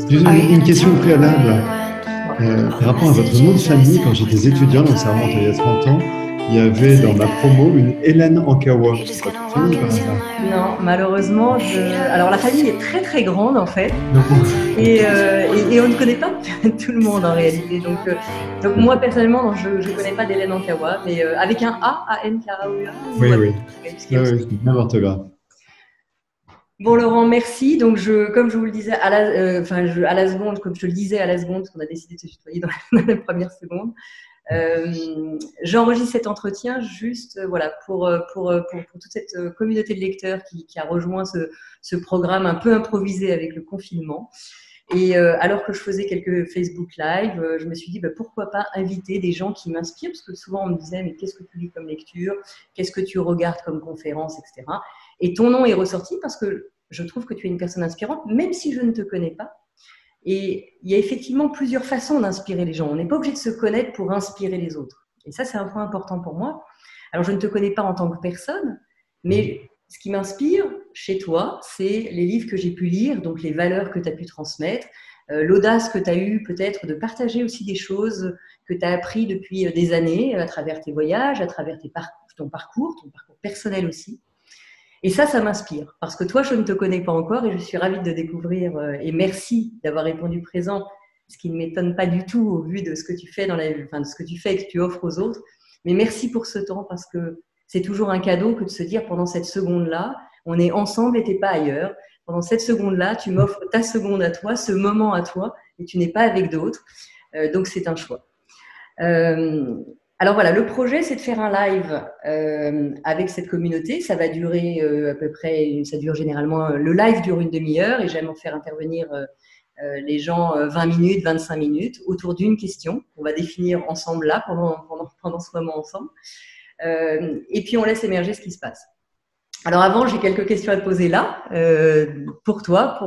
J'ai une question préalable. Par rapport à votre nom de famille, quand j'étais étudiant, donc ça remonte à il y a 30 ans, il y avait dans ma promo une Hélène Ankawa. C'est votre famille par hasard? Non, malheureusement, alors la famille est très très grande en fait, Non. et on ne connaît pas tout le monde en réalité. Donc moi personnellement, non, je ne connais pas d'Hélène Ankawa, mais avec un A, A-N-K-A-W-A. Oui, oui. Parce Oui, qu'il y a oui, même orthographe. Bon Laurent, merci. Donc comme je vous le disais à la seconde, comme je te le disais à la seconde, parce qu'on a décidé de se tutoyer dans dans la première seconde. J'enregistre cet entretien juste voilà pour toute cette communauté de lecteurs qui a rejoint ce programme un peu improvisé avec le confinement. Et alors que je faisais quelques Facebook Live, je me suis dit pourquoi pas inviter des gens qui m'inspirent, parce que souvent on me disait mais qu'est-ce que tu lis comme lecture, qu'est-ce que tu regardes comme conférence, etc. Et ton nom est ressorti parce que je trouve que tu es une personne inspirante, même si je ne te connais pas. Et il y a effectivement plusieurs façons d'inspirer les gens. On n'est pas obligé de se connaître pour inspirer les autres. Et ça, c'est un point important pour moi. Alors, je ne te connais pas en tant que personne, mais ce qui m'inspire chez toi, c'est les livres que j'ai pu lire, donc les valeurs que tu as pu transmettre, l'audace que tu as eue peut-être de partager aussi des choses que tu as appris depuis des années à travers tes voyages, à travers ton parcours personnel aussi. Et ça m'inspire, parce que toi, je ne te connais pas encore et je suis ravie de te découvrir. Et merci d'avoir répondu présent, ce qui ne m'étonne pas du tout au vu de ce que tu fais de ce que tu fais et que tu offres aux autres. Mais merci pour ce temps, parce que c'est toujours un cadeau que de se dire pendant cette seconde-là, on est ensemble et t'es pas ailleurs. Pendant cette seconde-là, tu m'offres ta seconde à toi, ce moment à toi, et tu n'es pas avec d'autres. Donc c'est un choix. Alors voilà, le projet, c'est de faire un live avec cette communauté. Ça va durer à peu près, ça dure généralement, le live dure une demi-heure et j'aime en faire intervenir les gens 20 minutes, 25 minutes autour d'une question. On va définir ensemble là, pendant ce moment ensemble. Et puis on laisse émerger ce qui se passe. Alors avant, j'ai quelques questions à te poser là, pour toi,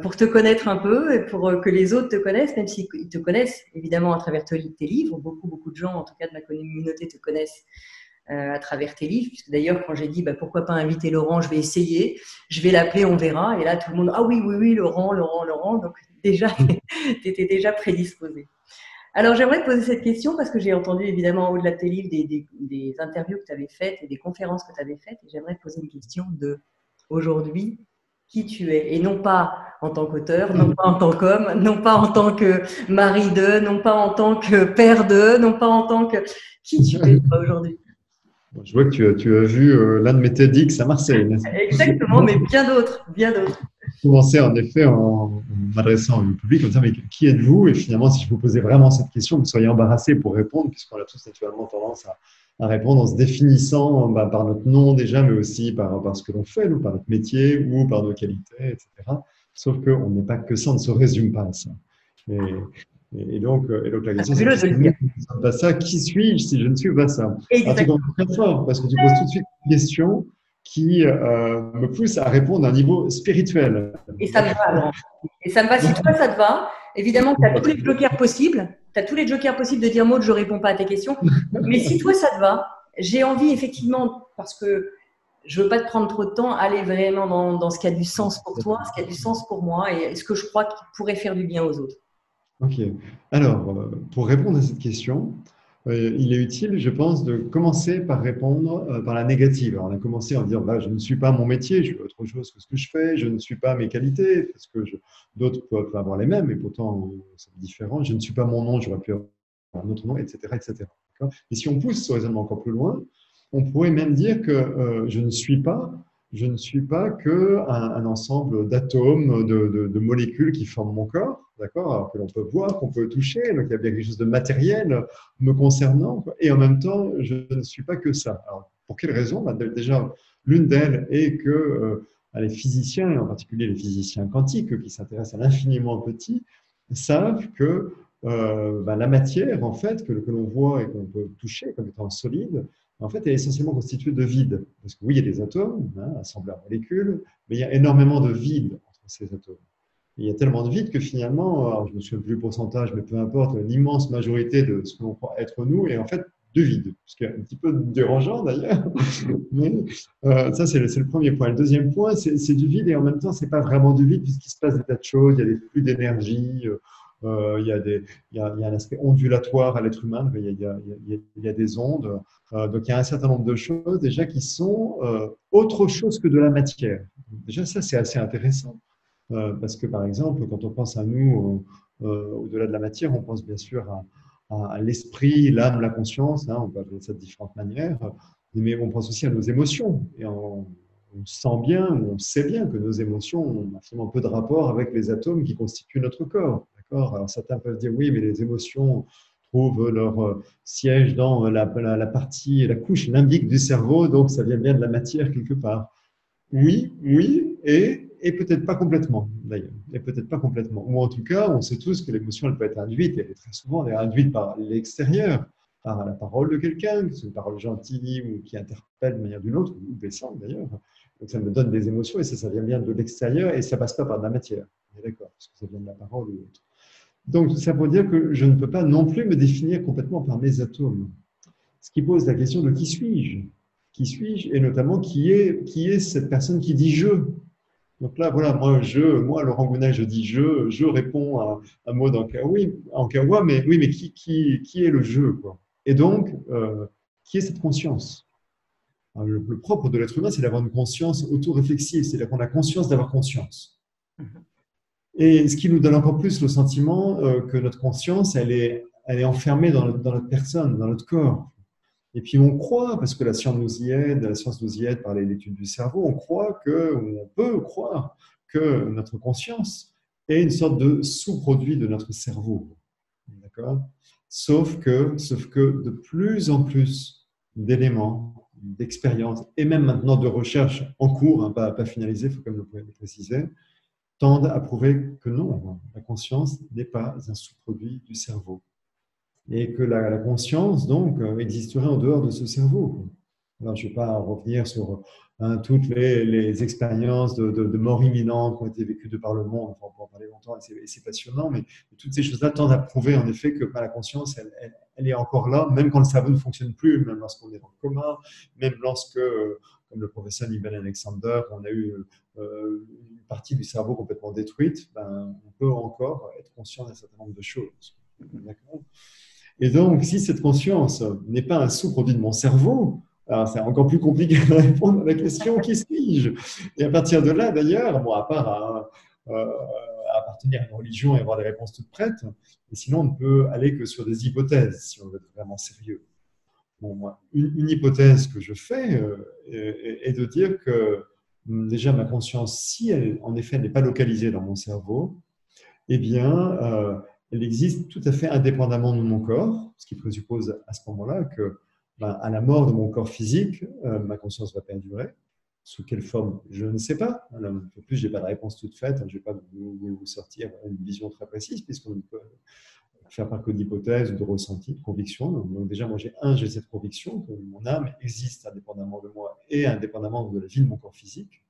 pour te connaître un peu et pour que les autres te connaissent, même s'ils te connaissent évidemment à travers tes livres. Beaucoup de gens, en tout cas de ma communauté, te connaissent à travers tes livres. Puisque d'ailleurs, quand j'ai dit pourquoi pas inviter Laurent, je vais essayer, je vais l'appeler, on verra. Et là, tout le monde, ah oui, oui, oui, Laurent. Donc déjà, tu étais déjà prédisposé. Alors, j'aimerais te poser cette question parce que j'ai entendu évidemment au-delà de tes livres des interviews que tu avais faites et des conférences que tu avais faites. Et j'aimerais te poser une question de aujourd'hui, qui tu es. Et non pas en tant qu'auteur, non pas en tant qu'homme, non pas en tant que mari de, non pas en tant que père de, non pas en tant que… Qui tu es toi aujourd'hui? Je vois que tu as vu l'un de mes TEDx à Marseille, n'est-ce pas? Exactement, mais bien d'autres, bien d'autres. J'ai commencé en effet en m'adressant au public en disant mais qui êtes-vous? Et finalement, si je vous posais vraiment cette question, vous seriez embarrassé pour répondre, puisqu'on a tous naturellement tendance à répondre en se définissant par notre nom déjà, mais aussi par ce que l'on fait, ou par notre métier, ou par nos qualités, etc. Sauf qu'on n'est pas que ça, on ne se résume pas à ça. Et donc la question, c'est puisque nous ne sommes pas ça, qui suis-je si je ne suis pas ça? Alors tu commences très fort, parce que tu poses tout de suite une question qui me pousse à répondre à un niveau spirituel. Et ça me va, Laurent. Et ça me va. Si toi, ça te va, évidemment, tu as tous les jokers possibles. Tu as tous les jokers possibles de dire Maud, je ne réponds pas à tes questions. Mais si toi, ça te va, j'ai envie, effectivement, parce que je ne veux pas te prendre trop de temps, aller vraiment dans ce qui a du sens pour toi, ce qui a du sens pour moi et ce que je crois qui pourrait faire du bien aux autres. Ok. Alors, pour répondre à cette question, il est utile, je pense, de commencer par répondre par la négative. Alors, on a commencé en disant je ne suis pas mon métier, je fais autre chose que ce que je fais, je ne suis pas mes qualités, parce que d'autres peuvent avoir les mêmes, et pourtant c'est différent. Je ne suis pas mon nom, j'aurais pu avoir un autre nom, etc. etc. Et si on pousse ce raisonnement encore plus loin, on pourrait même dire que je ne suis pas qu'un ensemble d'atomes, de molécules qui forment mon corps, d'accord, alors que l'on peut voir, qu'on peut toucher, donc il y a bien quelque chose de matériel me concernant, et en même temps, je ne suis pas que ça. Alors, pour quelle raison? Déjà, l'une d'elles est que les physiciens, et en particulier les physiciens quantiques, qui s'intéressent à l'infiniment petit, savent que la matière, en fait, que l'on voit et qu'on peut toucher comme étant solide, en fait, elle est essentiellement constituée de vide. Parce que oui, il y a des atomes, assemblés en molécules, mais il y a énormément de vide entre ces atomes. Et il y a tellement de vide que finalement, alors je ne me souviens plus le pourcentage, mais peu importe, l'immense majorité de ce que l'on croit être nous est en fait de vide, ce qui est un petit peu dérangeant d'ailleurs. Mais ça, c'est le premier point. Le deuxième point, c'est du vide et en même temps, c'est pas vraiment du vide puisqu'il se passe des tas de choses. Il y a des flux d'énergie, il y a un aspect ondulatoire à l'être humain, il y a des ondes. Donc, il y a un certain nombre de choses déjà qui sont autre chose que de la matière. Déjà, ça, c'est assez intéressant. Parce que, par exemple, quand on pense à nous, au-delà de la matière, on pense bien sûr à l'esprit, l'âme, la conscience, hein, on peut appeler ça de différentes manières, mais on pense aussi à nos émotions. Et on sent bien, on sait bien que nos émotions ont absolument peu de rapport avec les atomes qui constituent notre corps. D'accord. Alors certains peuvent dire oui, mais les émotions trouvent leur siège dans la partie, la couche limbique du cerveau, donc ça vient bien de la matière quelque part. Oui, oui, et peut-être pas complètement, d'ailleurs. Et peut-être pas complètement. Ou en tout cas, on sait tous que l'émotion, elle peut être induite, et très souvent, elle est induite par l'extérieur, par la parole de quelqu'un, que c'est une parole gentille ou qui interpelle de manière d'une autre, ou blessante d'ailleurs. Donc ça me donne des émotions, et ça vient bien de l'extérieur, et ça passe pas par de la matière. On est d'accord, parce que ça vient de la parole ou autre. Donc ça veut dire que je ne peux pas non plus me définir complètement par mes atomes. Ce qui pose la question de qui suis-je? Qui suis-je? Et notamment, qui est cette personne qui dit je? Donc là, voilà, moi, Laurent Gounel, je dis je réponds à un mot en kawa, mais oui, mais qui est le je, quoi? Et donc, qui est cette conscience? Alors, le propre de l'être humain, c'est d'avoir une conscience auto-réflexive, c'est-à-dire qu'on a conscience d'avoir conscience. Et ce qui nous donne encore plus le sentiment que notre conscience, elle est enfermée dans notre personne, dans notre corps. Et puis on croit, parce que la science nous y aide par l'étude du cerveau, on peut croire que notre conscience est une sorte de sous-produit de notre cerveau. D'accord? Sauf que de plus en plus d'éléments, d'expériences, et même maintenant de recherches en cours, hein, pas finalisées, il faut quand même le préciser, tendent à prouver que non, la conscience n'est pas un sous-produit du cerveau. Et que la conscience, donc, existerait en dehors de ce cerveau. Alors, je ne vais pas revenir sur toutes les expériences de mort imminente qui ont été vécues de par le monde, enfin, on peut en parler longtemps et c'est passionnant, mais toutes ces choses-là tendent à prouver en effet que la conscience, elle est encore là, même quand le cerveau ne fonctionne plus, même lorsqu'on est dans le coma, même lorsque, comme le professeur Niven Alexander, on a eu une partie du cerveau complètement détruite, ben, on peut encore être conscient d'un certain nombre de choses. D'accord ? Et donc, si cette conscience n'est pas un sous-produit de mon cerveau, alors c'est encore plus compliqué de répondre à la question qui suis-je? Et à partir de là, d'ailleurs, bon, à part à appartenir à une religion et avoir des réponses toutes prêtes, mais sinon on ne peut aller que sur des hypothèses si on veut être vraiment sérieux. Bon, moi, une hypothèse que je fais est de dire que déjà ma conscience, si elle en effet n'est pas localisée dans mon cerveau, eh bien, elle existe tout à fait indépendamment de mon corps, ce qui présuppose à ce moment-là que, à la mort de mon corps physique, ma conscience va perdurer. Sous quelle forme, je ne sais pas. En plus, je n'ai pas de réponse toute faite. Je ne vais pas vous sortir une vision très précise, puisqu'on ne peut faire part que d'hypothèses, de ressentis, de convictions. Donc déjà, moi, j'ai cette conviction que mon âme existe indépendamment de moi et indépendamment de la vie de mon corps physique.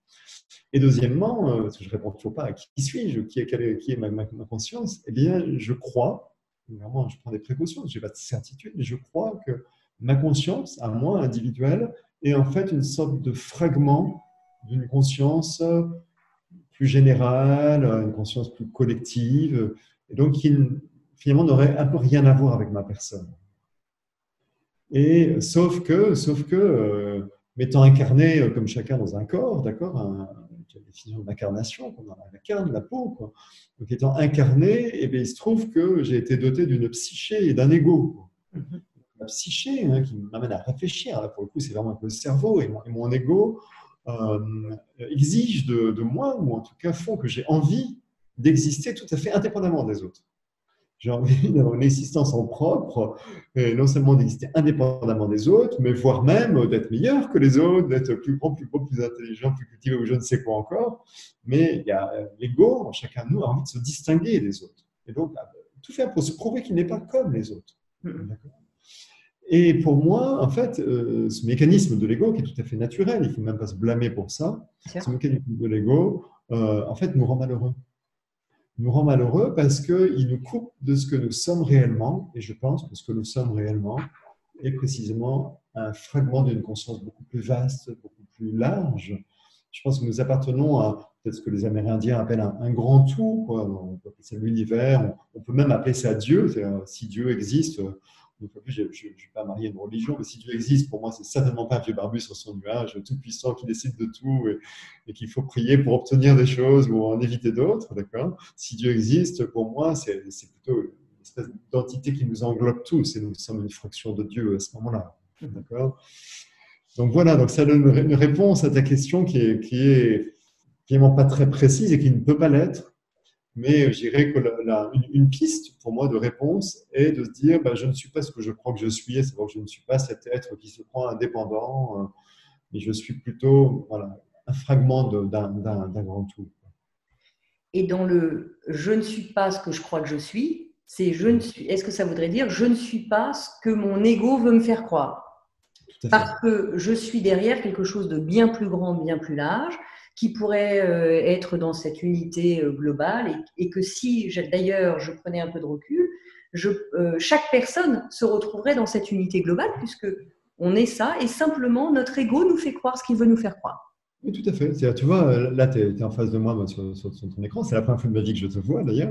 Et deuxièmement, parce que je ne réponds toujours pas à qui suis-je, qui est ma conscience, eh bien, je crois, vraiment, je prends des précautions, je n'ai pas de certitude, mais je crois que ma conscience, à moi, individuelle, est en fait une sorte de fragment d'une conscience plus générale, une conscience plus collective, et donc qui finalement n'aurait un peu rien à voir avec ma personne. Et sauf que m'étant incarné comme chacun dans un corps, d'accord, la définition de l'incarnation, qu'on incarne la peau, quoi. Donc étant incarné, eh bien, il se trouve que j'ai été doté d'une psyché et d'un ego. La psyché, hein, qui m'amène à réfléchir, là, pour le coup, c'est vraiment le cerveau, et mon ego exige de moi, ou en tout cas font que j'ai envie d'exister tout à fait indépendamment des autres. J'ai envie d'avoir une existence en propre, et non seulement d'exister indépendamment des autres, mais voire même d'être meilleur que les autres, d'être plus grand, plus beau, plus intelligent, plus cultivé ou je ne sais quoi encore. Mais il y a l'ego, chacun de nous a envie de se distinguer des autres. Et donc, tout faire pour se prouver qu'il n'est pas comme les autres. Et pour moi, en fait, ce mécanisme de l'ego, qui est tout à fait naturel, il ne faut même pas se blâmer pour ça, ce mécanisme de l'ego, en fait, nous rend malheureux. Nous rend malheureux parce qu'il nous coupe de ce que nous sommes réellement, et je pense que ce que nous sommes réellement est précisément un fragment d'une conscience beaucoup plus vaste, beaucoup plus large. Je pense que nous appartenons à peut-être ce que les Amérindiens appellent un grand tout, quoi. On peut appeler ça l'univers, on peut même appeler ça Dieu. Si Dieu existe, je ne suis pas marié à une religion, mais si Dieu existe, pour moi, c'est certainement pas un vieux barbu sur son nuage, tout puissant qui décide de tout et qu'il faut prier pour obtenir des choses ou en éviter d'autres, d'accord? Si Dieu existe, pour moi, c'est plutôt une espèce d'entité qui nous englobe tous et nous sommes une fraction de Dieu à ce moment-là, d'accord? Donc voilà, donc ça donne une réponse à ta question qui est finalement pas très précise et qui ne peut pas l'être. Mais je dirais que une piste pour moi de réponse est de se dire je ne suis pas ce que je crois que je suis, c'est-à-dire que je ne suis pas cet être qui se croit indépendant, mais je suis plutôt un fragment d'un grand tout. Et dans le « je ne suis pas ce que je crois que je suis », est-ce que ça voudrait dire « je ne suis pas ce que mon ego veut me faire croire ». Parce que je suis derrière quelque chose de bien plus grand, bien plus large, qui pourrait être dans cette unité globale et que si, d'ailleurs, je prenais un peu de recul, chaque personne se retrouverait dans cette unité globale puisque on est ça et simplement notre ego nous fait croire ce qu'il veut nous faire croire. Oui, tout à fait. Tu vois, là, tu es en face de moi sur ton écran. C'est la première fois de ma vie que je te vois, d'ailleurs.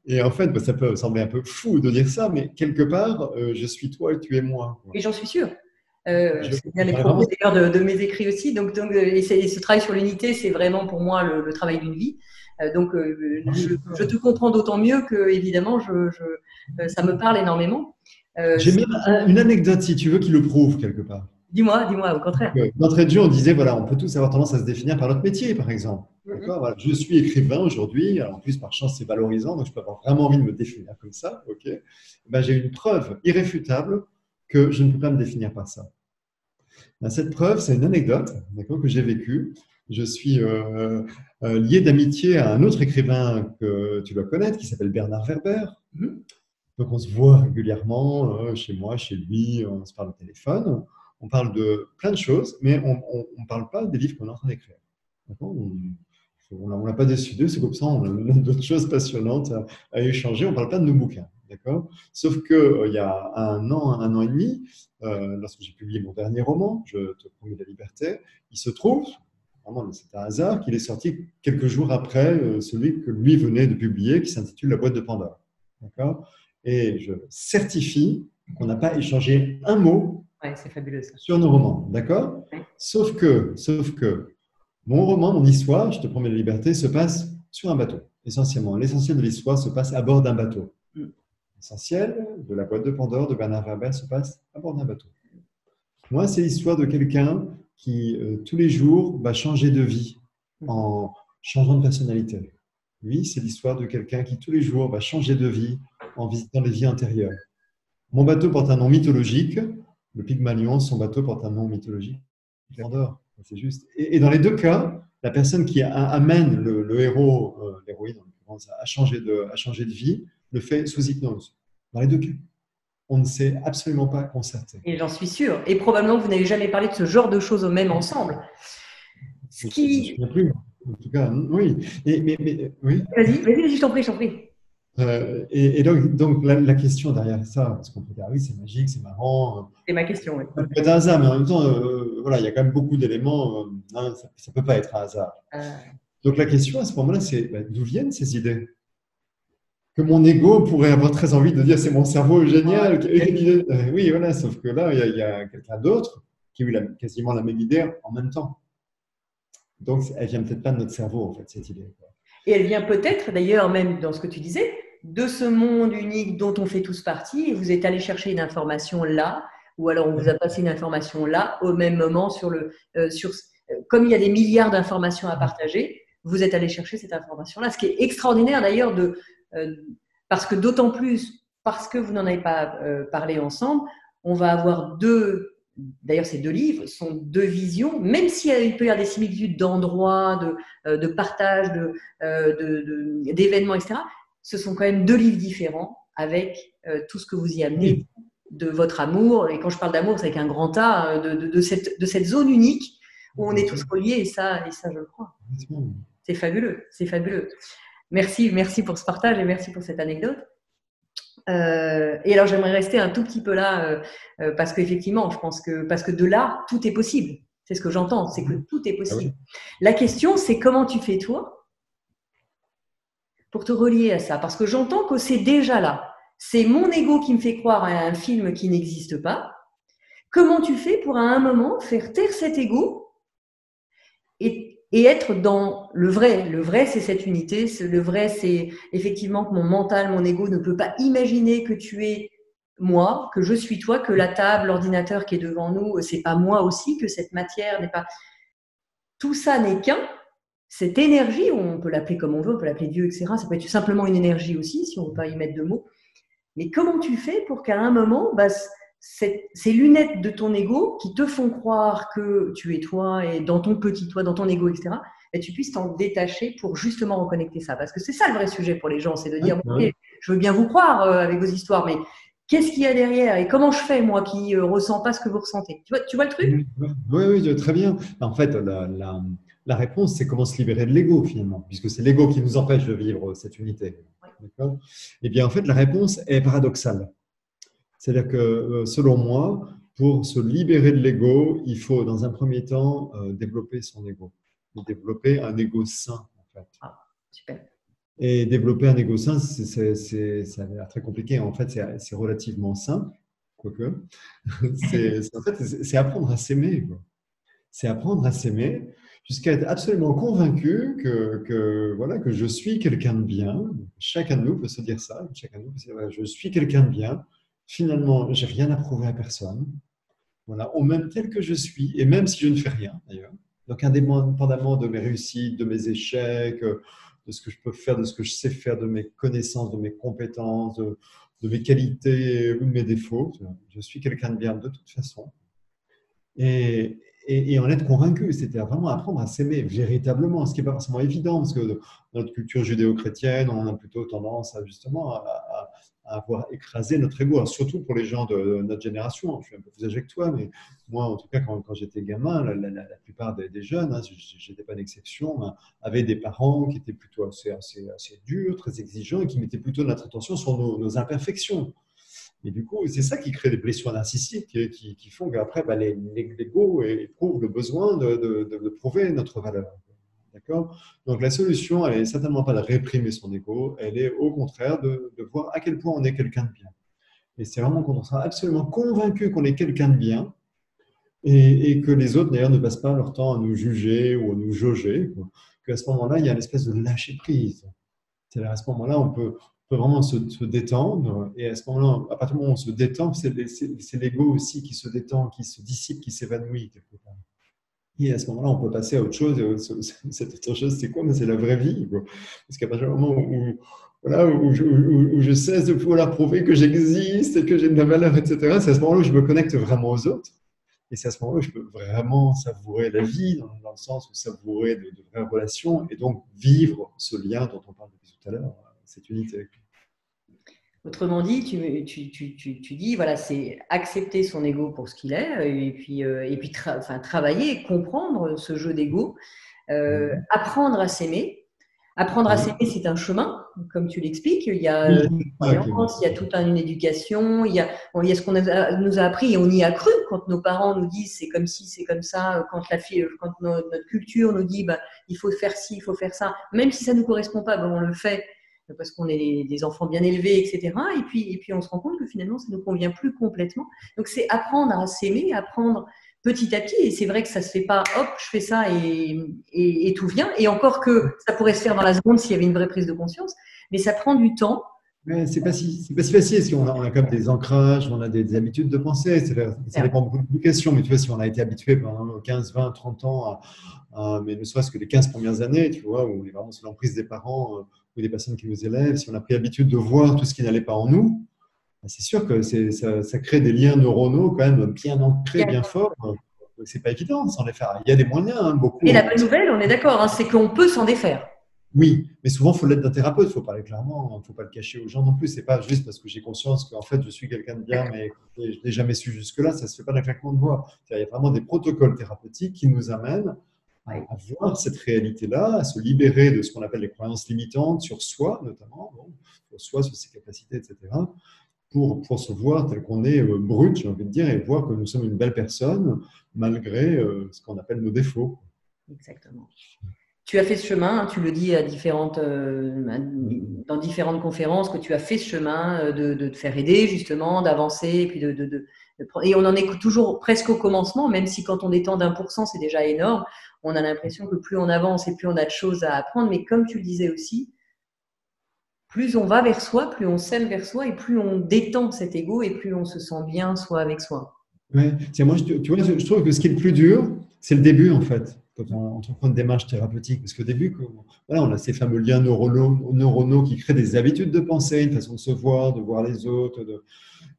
Et en fait, ça peut sembler un peu fou de dire ça, mais quelque part, je suis toi et tu es moi. Et j'en suis sûre. C'est bien les propos d'ailleurs de mes écrits aussi. Et ce travail sur l'unité, c'est vraiment pour moi le travail d'une vie. Je te comprends d'autant mieux que, évidemment, ça me parle énormément. J'ai même une anecdote, si tu veux, qui le prouve quelque part. Dis-moi, au contraire. D'entrée de jeu, on disait, on peut tous avoir tendance à se définir par notre métier, par exemple. D'accord, je suis écrivain aujourd'hui, en plus, par chance, c'est valorisant, donc je peux avoir vraiment envie de me définir comme ça. J'ai une preuve irréfutable que je ne peux pas me définir par ça. Cette preuve, c'est une anecdote que j'ai vécue. Je suis lié d'amitié à un autre écrivain que tu dois connaître, qui s'appelle Bernard Werber. Donc, on se voit régulièrement chez moi, chez lui, on se parle au téléphone. On parle de plein de choses, mais on ne parle pas des livres qu'on est en train d'écrire. On n'a pas décidé, c'est comme ça, on a d'autres choses passionnantes à échanger, on ne parle pas de nos bouquins. Sauf qu'il y a un an et demi, lorsque j'ai publié mon dernier roman, Je te promets la liberté, il se trouve, vraiment c'est un hasard, qu'il est sorti quelques jours après celui que lui venait de publier, qui s'intitule La boîte de Pandore. Et je certifie qu'on n'a pas échangé un mot c'est fabuleux, ça. Sur nos romans, d'accord ? Sauf que mon roman, mon histoire, Je te promets la liberté, se passe sur un bateau, essentiellement. L'essentiel de l'histoire se passe à bord d'un bateau. L'essentiel de La boîte de Pandore de Bernard Werber se passe à bord d'un bateau. Moi, c'est l'histoire de quelqu'un qui, tous les jours, va changer de vie en changeant de personnalité. Lui, c'est l'histoire de quelqu'un qui, tous les jours, va changer de vie en visitant les vies intérieures. Mon bateau porte un nom mythologique. Le Pygmalion, son bateau porte un nom mythologique. Pandore, c'est juste. Et dans les deux cas, la personne qui amène le héros, l'héroïne en l'occurrence, à changer de vie, le fait sous hypnose. Dans les deux cas, on ne s'est absolument pas concerté. Et j'en suis sûre. Et probablement que vous n'avez jamais parlé de ce genre de choses au même ensemble. Je ne me souviens plus. En tout cas, oui. Oui. Vas-y, je t'en prie. Et donc la question derrière ça, parce qu'on peut dire, oui, c'est magique, c'est marrant. C'est ma question, oui. Ça peut être un hasard, mais en même temps, il y a quand même beaucoup d'éléments. Ça ne peut pas être un hasard. Donc la question à ce moment-là, c'est d'où viennent ces idées ? Que mon ego pourrait avoir très envie de dire, c'est mon cerveau génial. Oui, voilà, sauf que là, il y a quelqu'un d'autre qui a eu quasiment la même idée en même temps. Donc, elle ne vient peut-être pas de notre cerveau, en fait, cette idée. Et elle vient peut-être, d'ailleurs, même dans ce que tu disais, de ce monde unique dont on fait tous partie, et vous êtes allé chercher une information là, ou alors on vous a passé une information là, au même moment, comme il y a des milliards d'informations à partager, vous êtes allé chercher cette information-là. Ce qui est extraordinaire d'ailleurs, parce que d'autant plus, parce que vous n'en avez pas parlé ensemble, on va avoir d'ailleurs ces deux livres sont deux visions, même s'il peut y avoir des similitudes d'endroits, de partage, d'événements, etc., ce sont quand même deux livres différents avec tout ce que vous y amenez de votre amour. Et quand je parle d'amour, c'est avec un grand A, de cette zone unique où on est tous reliés, et ça je le crois. C'est fabuleux. Merci pour ce partage et merci pour cette anecdote. Et alors, j'aimerais rester un tout petit peu là, parce qu'effectivement, je pense que, parce que de là, tout est possible. C'est ce que j'entends, c'est que tout est Ah possible. oui. La question, c'est comment tu fais toi pour te relier à ça. Parce que j'entends que c'est déjà là. C'est mon ego qui me fait croire à un film qui n'existe pas. Comment tu fais pour à un moment faire taire cet ego et être dans le vrai. Le vrai, c'est cette unité. Le vrai, c'est effectivement que mon mental, mon ego ne peut pas imaginer que tu es moi, que je suis toi, que la table, l'ordinateur qui est devant nous, c'est pas moi aussi, que cette matière n'est pas. Tout ça n'est qu'un. Cette énergie, on peut l'appeler comme on veut, on peut l'appeler Dieu, etc. Ça peut être simplement une énergie aussi, si on ne veut pas y mettre de mots. Mais comment tu fais pour qu'à un moment, ces lunettes de ton ego qui te font croire que tu es toi et dans ton petit toi, dans ton ego, etc., et tu puisses t'en détacher pour justement reconnecter ça. Parce que c'est ça le vrai sujet pour les gens, c'est de Ouais, dire, ouais. ok, je veux bien vous croire avec vos histoires, mais qu'est-ce qu'il y a derrière et comment je fais, moi, qui ne ressens pas ce que vous ressentez? Tu vois le truc? Oui, oui, très bien. En fait, la réponse, c'est comment se libérer de l'ego, finalement, puisque c'est l'ego qui nous empêche de vivre cette unité. D'accord? Eh bien, en fait, la réponse est paradoxale. C'est-à-dire que, selon moi, pour se libérer de l'ego, il faut, dans un premier temps, développer son ego. Développer un ego sain, en fait. Ah, super. Et développer un ego sain, ça a l'air très compliqué. En fait, c'est relativement simple, quoique. En fait, c'est apprendre à s'aimer, quoi. C'est apprendre à s'aimer jusqu'à être absolument convaincu voilà, que je suis quelqu'un de bien. Chacun de nous peut se dire ça. Chacun de nous peut se dire, voilà, je suis quelqu'un de bien. Finalement, j'ai rien à prouver à personne. Voilà, au même tel que je suis, et même si je ne fais rien d'ailleurs. Donc, indépendamment de mes réussites, de mes échecs, de ce que je peux faire, de ce que je sais faire, de mes connaissances, de mes compétences, de mes qualités ou de mes défauts, je suis quelqu'un de bien de toute façon. Et en être convaincu, c'était vraiment apprendre à s'aimer véritablement, ce qui n'est pas forcément évident, parce que dans notre culture judéo-chrétienne, on a plutôt tendance à justement à avoir écrasé notre ego. Alors, surtout pour les gens de notre génération. Je suis un peu plus âgé que toi, mais moi, en tout cas, quand j'étais gamin, la plupart des jeunes, hein, je n'étais pas une exception, hein, avaient des parents qui étaient plutôt assez durs, très exigeants, et qui mettaient plutôt notre attention sur nos imperfections. Et du coup, c'est ça qui crée des blessures narcissiques qui font qu'après, l'ego éprouve le besoin de prouver notre valeur. D'accord? Donc, la solution, elle n'est certainement pas de réprimer son ego, elle est au contraire de voir à quel point on est quelqu'un de bien. Et c'est vraiment quand on sera absolument convaincu qu'on est quelqu'un de bien et que les autres, d'ailleurs, ne passent pas leur temps à nous juger ou à nous jauger, qu'à ce moment-là, il y a une espèce de lâcher prise. C'est-à-dire à ce moment-là, on peut vraiment se détendre. Et à ce moment-là, à partir du moment où on se détend, c'est l'ego aussi qui se détend, qui se dissipe, qui s'évanouit quelque part. Et à ce moment-là, on peut passer à autre chose. Et cette autre chose, c'est quoi? C'est la vraie vie, quoi. Parce qu'à partir du moment voilà, où je cesse de pouvoir prouver que j'existe et que j'ai de la valeur, etc., c'est à ce moment-là où je me connecte vraiment aux autres. Et c'est à ce moment-là où je peux vraiment savourer la vie, dans le sens où savourer de vraies relations, et donc vivre ce lien dont on parle depuis tout à l'heure, cette unité. Autrement dit, tu dis, voilà, c'est accepter son ego pour ce qu'il est, et puis travailler, comprendre ce jeu d'ego, Mhm. apprendre à s'aimer. Apprendre à Oui, s'aimer, c'est un chemin, comme tu l'expliques. Il y a oui, des ah, ok, croyances, il y a toute une éducation, il y a ce qu'on nous a appris et on y a cru quand nos parents nous disent c'est comme ci, c'est comme ça, quand notre culture nous dit bah, il faut faire ci, il faut faire ça, même si ça ne nous correspond pas, ben, on le fait parce qu'on est des enfants bien élevés, etc. Et puis on se rend compte que finalement ça ne nous convient plus complètement. Donc c'est apprendre à s'aimer, apprendre petit à petit. Et c'est vrai que ça se fait pas, hop, je fais ça et tout vient. Et encore que ça pourrait se faire dans la seconde s'il y avait une vraie prise de conscience, mais ça prend du temps. mais c'est pas si facile, parce qu'on a quand même des ancrages, on a des habitudes de pensée, ça dépend beaucoup de l'éducation, mais tu vois, si on a été habitué pendant 15, 20, 30 ans, mais ne serait-ce que les 15 premières années, tu vois, où on est vraiment sous l'emprise des parents ou des personnes qui nous élèvent, si on a pris l'habitude de voir tout ce qui n'allait pas en nous, c'est sûr que ça crée des liens neuronaux quand même bien ancrés, bien forts. C'est pas évident s'en défaire. Il y a des moyens, hein, Et la beaucoup. bonne nouvelle, on est d'accord, hein, c'est qu'on peut s'en défaire. Oui, mais souvent, il faut l'aide d'un thérapeute, il faut parler clairement, il ne faut pas le cacher aux gens non plus. C'est pas juste parce que j'ai conscience qu'en fait, je suis quelqu'un de bien, mais je ne l'ai jamais su jusque-là, ça ne se fait pas d'un claquement de doigts. Il y a vraiment des protocoles thérapeutiques qui nous amènent Ouais. à voir cette réalité-là, à se libérer de ce qu'on appelle les croyances limitantes sur soi, notamment. Bon. sur soi, sur ses capacités, etc., pour se voir tel qu'on est brut, j'ai envie de dire, et voir que nous sommes une belle personne malgré ce qu'on appelle nos défauts. Exactement. Tu as fait ce chemin, hein, tu le dis dans différentes conférences, que tu as fait ce chemin de te faire aider, justement, d'avancer, et puis et on en est toujours presque au commencement, même si quand on étend d'1%, c'est déjà énorme. On a l'impression que plus on avance et plus on a de choses à apprendre. Mais comme tu le disais aussi, plus on va vers soi, plus on s'aime vers soi, et plus on détend cet ego, et plus on se sent bien soi avec soi. Ouais. Moi, tu vois, je trouve que ce qui est le plus dur, c'est le début, en fait, quand on entreprend une démarche thérapeutique. Parce qu'au début, voilà, on a ces fameux liens neuronaux qui créent des habitudes de pensée, une façon de voir les autres.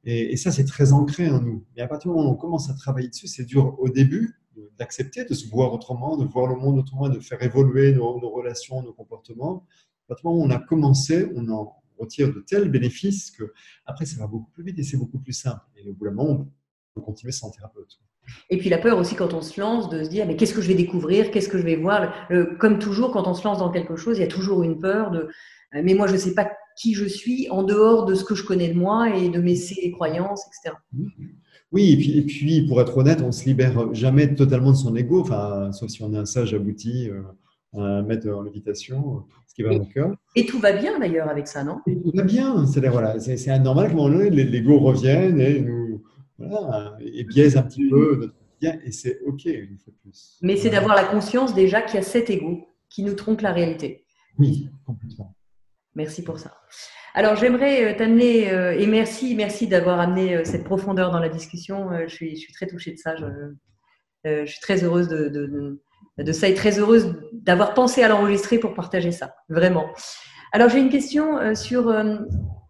Et ça, c'est très ancré en nous. Mais à partir du moment où on commence à travailler dessus, c'est dur au début d'accepter, de se voir autrement, de voir le monde autrement, de faire évoluer nos relations, nos comportements. À partir du moment où on a commencé, on en retire de tels bénéfices que après ça va beaucoup plus vite et c'est beaucoup plus simple. Et au bout d'un moment, on peut continuer sans thérapeute. Et puis la peur aussi quand on se lance, de se dire mais qu'est-ce que je vais découvrir, qu'est-ce que je vais voir. Comme toujours, quand on se lance dans quelque chose, il y a toujours une peur de mais moi je ne sais pas qui je suis en dehors de ce que je connais de moi et de mes croyances, etc. Oui, et puis pour être honnête, on ne se libère jamais totalement de son ego, enfin, sauf si on est un sage abouti, un maître en lévitation, ce qui va dans le cœur. Et tout va bien d'ailleurs avec ça, non? Et tout va bien, c'est-à-dire, voilà, c'est anormal qu'à un moment donné, l'ego revienne et nous voilà, et biaise un petit peu notre quotidien, et c'est OK une fois de plus. Mais c'est d'avoir la conscience déjà qu'il y a cet ego qui nous trompe la réalité. Oui, complètement. Merci pour ça. Alors j'aimerais t'amener, et merci d'avoir amené cette profondeur dans la discussion. Je suis très touchée de ça. Je suis très heureuse de ça et très heureuse d'avoir pensé à l'enregistrer pour partager ça, vraiment. Alors j'ai une question sur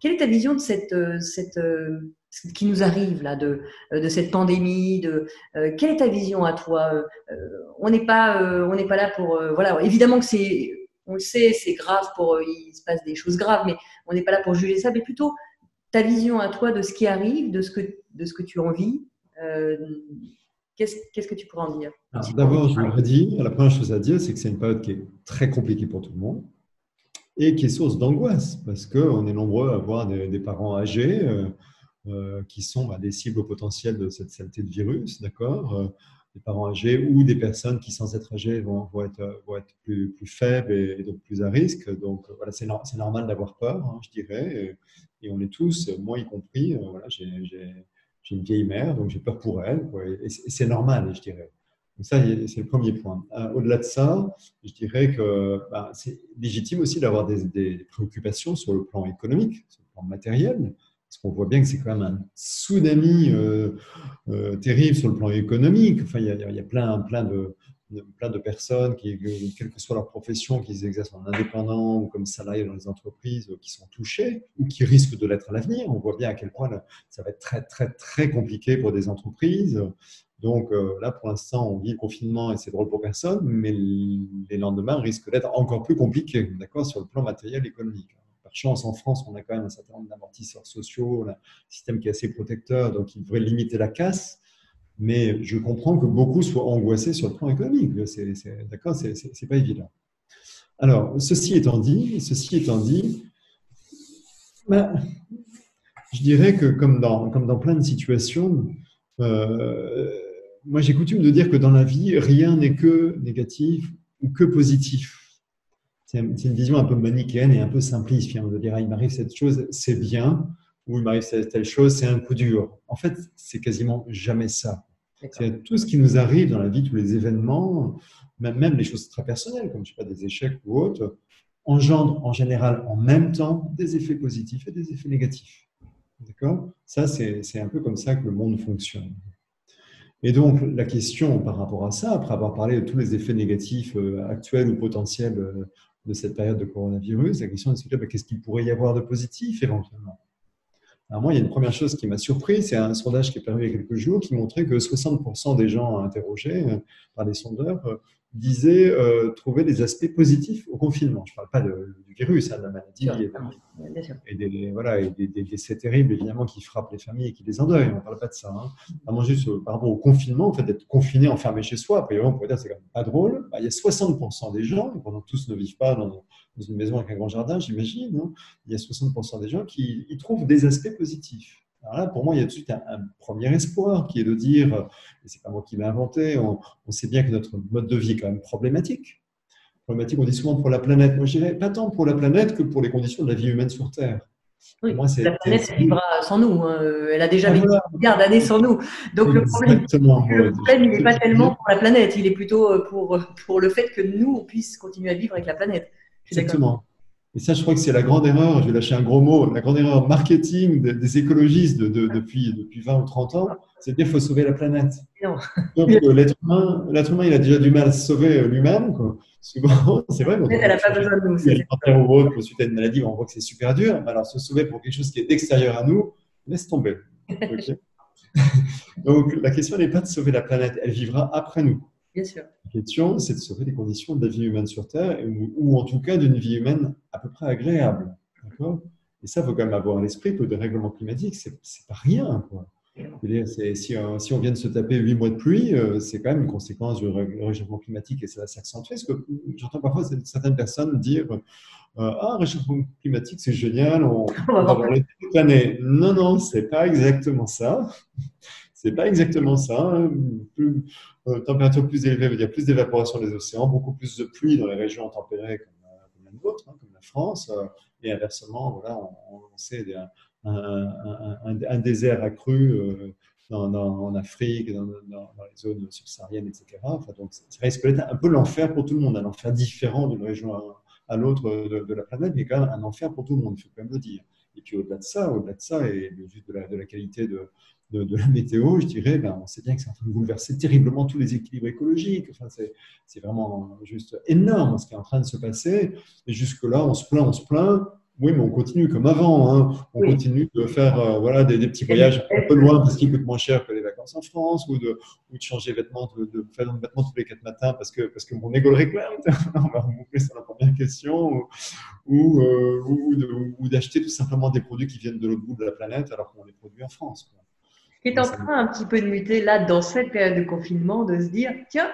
quelle est ta vision de ce qui nous arrive là, de cette pandémie, quelle est ta vision à toi? On n'est pas là pour voilà, évidemment que on le sait, c'est grave il se passe des choses graves, mais on n'est pas là pour juger ça, mais plutôt ta vision à toi de ce qui arrive, de ce que tu en vis. Qu'est-ce que tu pourrais en dire? D'abord, je le redis, la première chose à dire, c'est que c'est une période qui est très compliquée pour tout le monde et qui est source d'angoisse parce qu'on est nombreux à avoir des parents âgés qui sont des cibles potentielles de cette saleté de virus, d'accord, des parents âgés ou des personnes qui, sans être âgées, vont être plus faibles et donc plus à risque. Donc, voilà, c'est normal d'avoir peur, hein, je dirais. Et on est tous, moi y compris, voilà, j'ai une vieille mère, donc j'ai peur pour elle, quoi, et c'est normal, je dirais. Donc ça, c'est le premier point. Au-delà de ça, je dirais que c'est légitime aussi d'avoir des préoccupations sur le plan économique, sur le plan matériel, parce qu'on voit bien que c'est quand même un tsunami terrible sur le plan économique. Enfin, il y a plein de personnes quelle que soit leur profession, qu'ils exercent en indépendant ou comme salariés dans les entreprises, qui sont touchés ou qui risquent de l'être à l'avenir. On voit bien à quel point ça va être très, très, très compliqué pour des entreprises. Donc là, pour l'instant, on vit le confinement et c'est drôle pour personne, mais les lendemains risquent d'être encore plus compliqués, d'accord, sur le plan matériel et économique. Par chance, en France, on a quand même un certain nombre d'amortisseurs sociaux, un système qui est assez protecteur, donc il devrait limiter la casse. Mais je comprends que beaucoup soient angoissés sur le plan économique. D'accord, c'est pas évident. Alors, ceci étant dit, je dirais que comme dans plein de situations, moi j'ai coutume de dire que dans la vie, rien n'est que négatif ou que positif. C'est une vision un peu manichéenne et un peu simpliste, de dire il m'arrive cette chose, c'est bien, ou il m'arrive telle chose, c'est un coup dur. En fait, c'est quasiment jamais ça. C'est tout ce qui nous arrive dans la vie, tous les événements, même les choses très personnelles, comme je sais pas, des échecs ou autres, engendrent en général en même temps des effets positifs et des effets négatifs. D'accord ? Ça, c'est un peu comme ça que le monde fonctionne. Et donc, la question par rapport à ça, après avoir parlé de tous les effets négatifs actuels ou potentiels de cette période de coronavirus, la question est de se dire qu'est-ce qu'il pourrait y avoir de positif éventuellement ? Alors moi, il y a une première chose qui m'a surpris, c'est un sondage qui est paru il y a quelques jours qui montrait que 60% des gens interrogés par les sondeurs disait trouver des aspects positifs au confinement. Je ne parle pas du virus, hein, de la maladie Bien sûr. et des décès terribles, évidemment, qui frappent les familles et qui les endeuillent. On ne parle pas de ça. Hein. Vraiment juste par rapport au confinement, en fait, d'être confiné, enfermé chez soi, après, on pourrait dire que c'est quand même pas drôle. Bah, il y a 60% des gens, et pendant tous ne vivent pas dans une maison avec un grand jardin, j'imagine, hein, il y a 60% des gens qui y trouvent des aspects positifs. Alors là, pour moi, il y a tout de suite un premier espoir qui est de dire, et c'est pas moi qui l'ai inventé, on sait bien que notre mode de vie est quand même problématique. Problématique, on dit souvent pour la planète. Moi, je dirais pas tant pour la planète que pour les conditions de la vie humaine sur Terre. Oui, Pour moi, la planète, elle vivra sans nous. Hein. Elle a déjà ah, vécu voilà, des milliards d'années sans nous. Donc exactement. le problème, il n'est pas tellement pour la planète, il est plutôt pour le fait que nous, on puisse continuer à vivre avec la planète. Je suis d'accord. Exactement. Et ça, je crois que c'est la grande erreur, je vais lâcher un gros mot, la grande erreur marketing des écologistes depuis 20 ou 30 ans, c'est de dire qu'il faut sauver la planète. Non. Donc, l'être humain, il a déjà du mal à se sauver lui-même. Souvent, c'est vrai, quand Elle n'a pas besoin de nous. on alimentaire ou autre, suite à une maladie, on voit que c'est super dur. Alors, se sauver pour quelque chose qui est extérieur à nous, laisse tomber. Okay. Donc, la question n'est pas de sauver la planète, elle vivra après nous. Bien sûr. La question, c'est de sauver les conditions de la vie humaine sur Terre, ou en tout cas d'une vie humaine à peu près agréable. D'accord ? Et ça, il faut quand même avoir à l'esprit que le dérèglement climatique, c'est pas rien, quoi. Si on vient de se taper 8 mois de pluie, c'est quand même une conséquence du réchauffement climatique et ça va s'accentuer. Parce que j'entends parfois certaines personnes dire ah, réchauffement climatique, c'est génial, on va avoir l'été toute l'année. Non, non, c'est pas exactement ça. C'est pas exactement ça. Hein. Température plus élevée veut dire plus d'évaporation des océans, beaucoup plus de pluie dans les régions tempérées comme la nôtre, hein, comme la France. Et inversement, voilà, on sait un désert accru en Afrique, dans les zones subsahariennes, etc. Enfin, donc, ça risque d'être un peu l'enfer pour tout le monde, un enfer différent d'une région à l'autre de la planète, mais quand même un enfer pour tout le monde, il faut quand même le dire. Et puis au-delà de ça, et juste de la qualité de la météo, je dirais, ben, on sait bien que c'est en train de bouleverser terriblement tous les équilibres écologiques. Enfin, c'est vraiment juste énorme ce qui est en train de se passer. Et jusque-là, on se plaint. Oui, mais on continue comme avant. Hein. On continue de faire voilà, des petits voyages un peu loin parce qu'ils coûtent moins cher que les vacances en France, ou de changer de vêtements, de faire des vêtements tous les 4 matins parce que mon ego le réclame. On va reboucler sur la première question. Ou d'acheter tout simplement des produits qui viennent de l'autre bout de la planète alors qu'on les produit en France. Quoi. Qui est en train un petit peu de muter là, dans cette période de confinement, de se dire, tiens,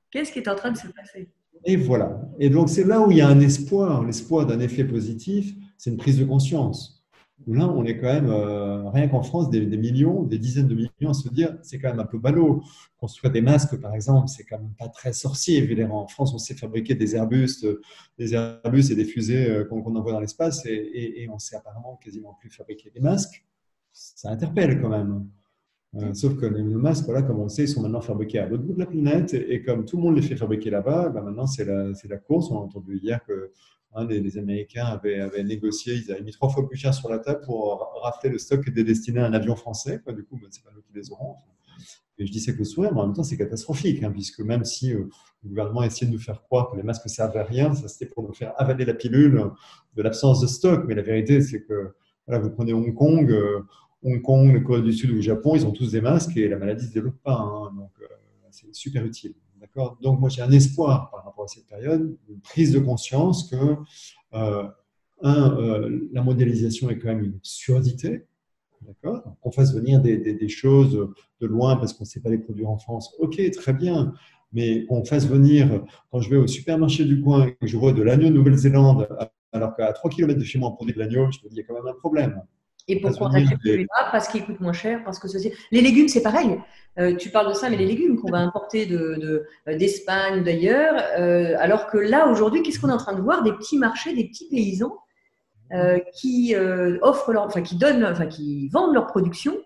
qu'est-ce qui est en train de se passer ? Et voilà. Et donc, c'est là où il y a un espoir, l'espoir d'un effet positif, c'est une prise de conscience. Là, on est quand même, rien qu'en France, des millions, des dizaines de millions à se dire, c'est quand même un peu ballot. Construire des masques, par exemple, c'est quand même pas très sorcier. Évidemment. En France, on sait fabriquer des Airbus et des fusées qu'on envoie dans l'espace et on sait apparemment quasiment plus fabriquer des masques. Ça interpelle quand même. Sauf que les masques, voilà, comme on le sait, ils sont maintenant fabriqués à l'autre bout de la planète. Et comme tout le monde les fait fabriquer là-bas, ben maintenant, c'est la course. On a entendu hier que les Américains avaient négocié, ils avaient mis 3 fois plus cher sur la table pour rafler le stock qui était destiné à un avion français. Quoi. Du coup, ben, ce n'est pas nous qui les aurons. Et je dis ça avec le sourire, mais en même temps, c'est catastrophique, hein, puisque même si le gouvernement essayait de nous faire croire que les masques ne servaient à rien, ça c'était pour nous faire avaler la pilule de l'absence de stock. Mais la vérité, c'est que voilà, vous prenez Hong Kong, le Corée du Sud ou le Japon, ils ont tous des masques et la maladie ne se développe pas. Hein, donc, c'est super utile. D'accord ? Donc, moi, j'ai un espoir par rapport à cette période, une prise de conscience que, la mondialisation est quand même une absurdité. D'accord ? Qu'on fasse venir des choses de loin parce qu'on ne sait pas les produire en France. OK, très bien. Mais qu'on fasse venir, quand je vais au supermarché du coin et que je vois de l'agneau de Nouvelle-Zélande, alors qu'à 3 km de chez moi, on produit de l'agneau, je me dis, il y a quand même un problème. Et pourquoi on achète celui-là ? Parce qu'il coûte moins cher, parce que ceci. Les légumes, c'est pareil. Tu parles de ça, mais les légumes qu'on va importer d'Espagne ou d'ailleurs, alors que là, aujourd'hui, qu'est-ce qu'on est en train de voir ? Des petits marchés, des petits paysans qui offrent qui vendent leur production.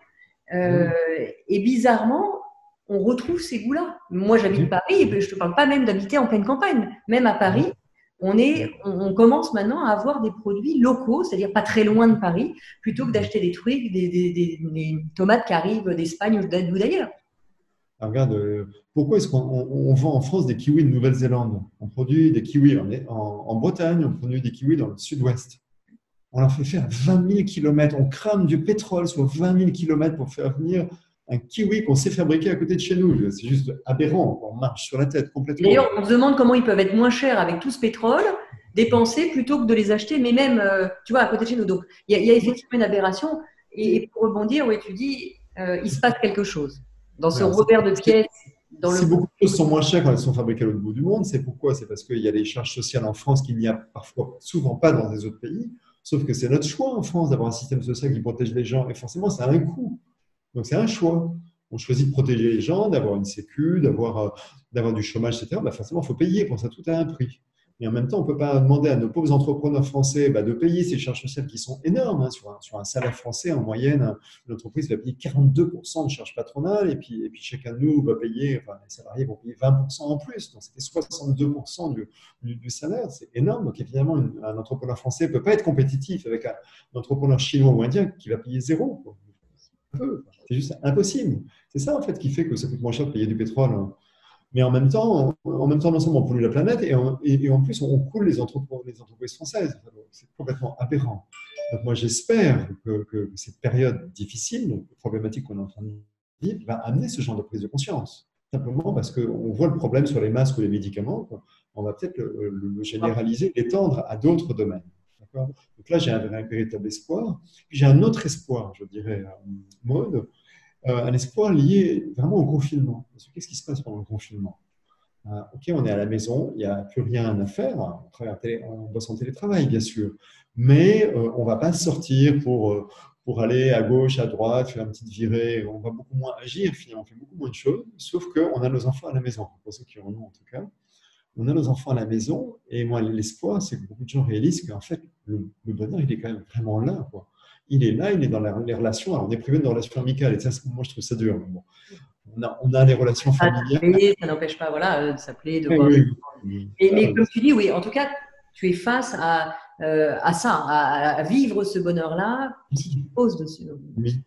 Et bizarrement, on retrouve ces goûts-là. Moi, j'habite Paris, et je ne te parle pas même d'habiter en pleine campagne. Même à Paris, on commence maintenant à avoir des produits locaux, c'est-à-dire pas très loin de Paris, plutôt que d'acheter des trucs, des tomates qui arrivent d'Espagne ou d'ailleurs. Alors, regarde, pourquoi est-ce qu'on vend en France des kiwis de Nouvelle-Zélande ? On produit des kiwis en Bretagne, on produit des kiwis dans le sud-ouest. On leur fait faire 20 000 km, on crame du pétrole sur 20 000 km pour faire venir un kiwi qu'on sait fabriquer à côté de chez nous. C'est juste aberrant. On marche sur la tête Et d'ailleurs, complètement. on se demande comment ils peuvent être moins chers avec tout ce pétrole dépensé plutôt que de les acheter, mais même, tu vois, à côté de chez nous. Donc, il y a effectivement une aberration. Et pour rebondir, oui, tu dis, il se passe quelque chose. Dans ce Voilà, revers de pièce, dans si le… beaucoup de choses sont moins chères quand elles sont fabriquées à l'autre bout du monde, c'est pourquoi? C'est parce qu'il y a des charges sociales en France qu'il n'y a parfois souvent pas dans les autres pays. Sauf que c'est notre choix en France d'avoir un système social qui protège les gens. Et forcément, ça a un coût. Donc, c'est un choix. On choisit de protéger les gens, d'avoir une sécu, d'avoir du chômage, etc. Bah, forcément, il faut payer pour ça. Tout a un prix. Et en même temps, on ne peut pas demander à nos pauvres entrepreneurs français de payer ces charges sociales qui sont énormes. Hein. Sur un salaire français, en moyenne, l'entreprise va payer 42% de charges patronales et puis chacun de nous va payer, enfin, les salariés vont payer 20% en plus. Donc, ça fait 62% du salaire. C'est énorme. Donc, évidemment, un entrepreneur français ne peut pas être compétitif avec un entrepreneur chinois ou indien qui va payer zéro, quoi. C'est juste impossible. C'est ça, en fait, qui fait que ça coûte moins cher de payer du pétrole. Mais non seulement on pollue la planète, et en plus, on coule les entreprises françaises. C'est complètement aberrant. Donc, moi, j'espère que cette période difficile, problématique qu'on est en train de vivre, va amener ce genre de prise de conscience. Simplement parce qu'on voit le problème sur les masques ou les médicaments, quoi. On va peut-être le généraliser, l'étendre à d'autres domaines. Donc là, j'ai un véritable espoir. Puis j'ai un autre espoir, je dirais, Maud, un espoir lié vraiment au confinement. Parce que qu'est-ce qui se passe pendant le confinement? Ok, on est à la maison, il n'y a plus rien à faire. On bosse en télétravail, bien sûr. Mais on ne va pas sortir pour aller à gauche, à droite, faire une petite virée. On va beaucoup moins agir, finalement, on fait beaucoup moins de choses. Sauf qu'on a nos enfants à la maison, pour ceux qui en ont en tout cas. On a nos enfants à la maison, et moi, l'espoir, c'est que beaucoup de gens réalisent qu'en fait, le bonheur, il est quand même vraiment là, quoi. Il est là, il est dans les relations. Alors, on est privé de relations amicales, et ça, moi, je trouve ça dur. Bon, on a des relations familiales. Ça n'empêche pas, voilà, de s'appeler, de Oui, voir. oui. Mais comme tu dis, oui, en tout cas, tu es face à ça, à vivre ce bonheur-là, si tu te poses dessus. Oui.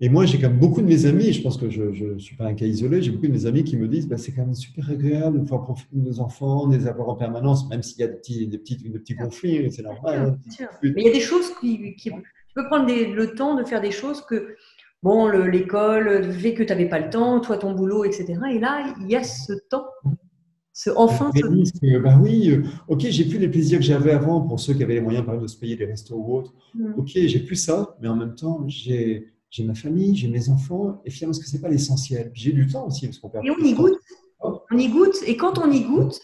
Et moi, j'ai quand même beaucoup de mes amis, je pense que je ne suis pas un cas isolé, j'ai beaucoup de mes amis qui me disent c'est quand même super agréable de pouvoir profiter de nos enfants, de les avoir en permanence, même s'il y a des petits conflits, c'est normal. Bien sûr. Mais il y a des choses tu peux prendre le temps de faire des choses que, bon, l'école fait que tu n'avais pas le temps, toi, ton boulot, etc. Et là, il y a ce temps, enfin ce temps. Bah oui, ok, j'ai plus les plaisirs que j'avais avant pour ceux qui avaient les moyens, par exemple, de se payer des restos ou autres. Ok, j'ai plus ça, mais en même temps, j'ai ma famille, j'ai mes enfants, et finalement, parce que c'est pas l'essentiel. J'ai du temps aussi, parce qu'on perd Et on plus y de temps. goûte. On y goûte. Et quand on y goûte,